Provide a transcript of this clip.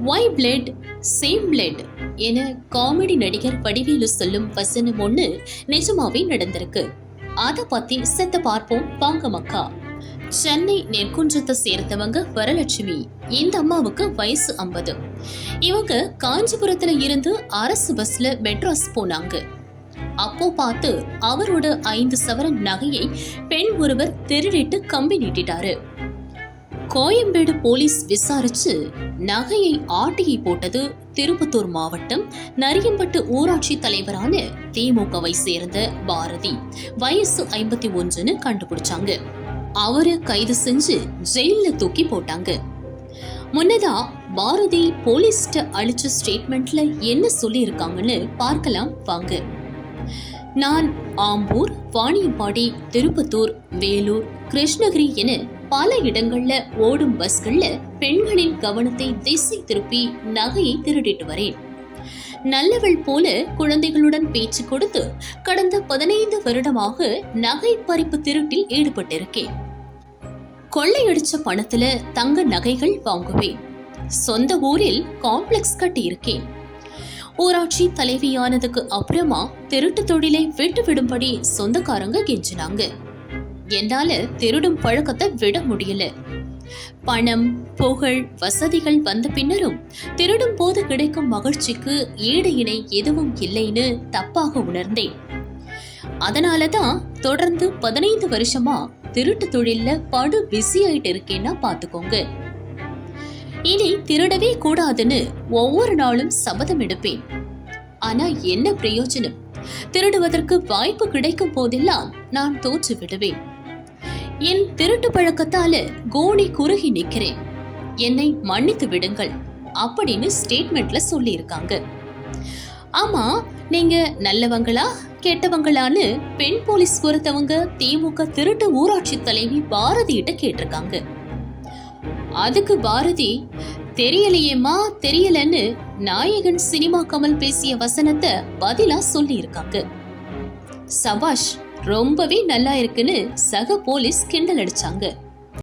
Why blood same blood என comedy நடிகர் வடிவேலு சொல்லும் வசனம் ஒண்ணு நிஜமாவே நடந்திருக்கு. அத பத்தி செத்த பார்ப்போம் வாங்க மக்கா. சென்னை நெற்குன்றத்தை சேர்ந்தவங்க வரலட்சுமி. இந்த அம்மாவுக்கு வயசு 50. இவங்க காஞ்சிபுரத்துல இருந்து அரசு பஸ்ல மெட்ராஸ் போனாங்க. அப்போ பார்த்து அவரோட 5 சவரன் நகையை பெண் ஒருவர் திருடிட்டு கம்பி நீட்டிட்டாரு. கோயம்பேடு போலீஸ் விசாரிச்சு நகையை ஆட்டியை போட்டது திருப்பத்தூர் மாவட்டம் நரியம்பட்டு ஊராட்சி தலைவரான திமுகவை சேர்ந்த பாரதி, வயசு 51ன்னு கண்டுபிடிச்சாங்க. அவரை கைது செஞ்சு ஜெயில தூக்கி போட்டாங்க. முன்னதா பாரதி போலீஸ்ட அளிச்ச ஸ்டேட்மெண்ட்ல என்ன சொல்லி இருக்காங்கன்னு பார்க்கலாம் வாங்க. நான் ஆம்பூர், வாணியம்பாடி, திருப்பத்தூர், வேலூர், கிருஷ்ணகிரி என பல இடங்கள்ல ஓடும் பஸ்கள்ல பெண்களின் கவனத்தை திசை திருப்பி நகையை திருடிட்டு வரேன். நல்லவள் போல குழந்தைகளுடன் பேச்சு கொடுத்து கடந்த 15 வருடமாக நகை பறிப்பு திருட்டில் ஈடுபட்டிருக்கேன். கொள்ளையடிச்ச பணத்துல தங்க நகைகள் வாங்குவேன். சொந்த ஊரில் காம்ப்ளெக்ஸ் கட்டி இருக்கேன். ஊராட்சி தலைவியானதுக்கு அப்புறமா திருட்டு தொழிலை விட்டு விடும்படி சொந்தக்காரங்க கெஞ்சினாங்க. என்னால திருடும் பழக்கத்தை விட முடியல. பணம், புகழ், வசதிகள் வந்த பின்னரும் திருடும் போது கிடைக்கும் மகிழ்ச்சிக்கு ஈடு இணை எதுவும் இல்லைன்னு தப்பாக உணர்ந்தேன். அதனாலதான் தொடர்ந்து 15 வருஷமா திருட்டு தொழில்ல படு பிஸி ஆயிட்டு இருக்கேன்னா பாத்துக்கோங்க. இனி திருடவே கூடாதுன்னு ஒவ்வொரு நாளும் சபதம் எடுப்பேன். ஆனா என்ன பிரயோஜனம்? திருடுவதற்கு வாய்ப்பு கிடைக்கும் போதெல்லாம் நான் தோற்று விடுவேன். என் திருட்டு பழக்கத்தால கோணி குறுகி நிக்கிறேன். என்னை மன்னித்து விடுங்கள் அப்படின்னு ஸ்டேட்மெண்ட்ல சொல்லி இருக்காங்க. ஆமா, நீங்க நல்லவங்களா கெட்டவங்களான்னு பெண் போலீஸ் பொறுத்தவங்க திமுக திருட்டு ஊராட்சி தலைவி பாரதியிட்ட கேட்டிருக்காங்க. அதுக்கு பாரதி, தெரியலையேமா தெரியலன்னு நாயகன் சினிமா கமல் பேசிய வசனத்தை பதிலா சொல்லி இருக்காங்க. சபாஷ், ரொம்பவே நல்லா இருக்குன்னு சக போலீஸ் கிண்டல் அடிச்சாங்க.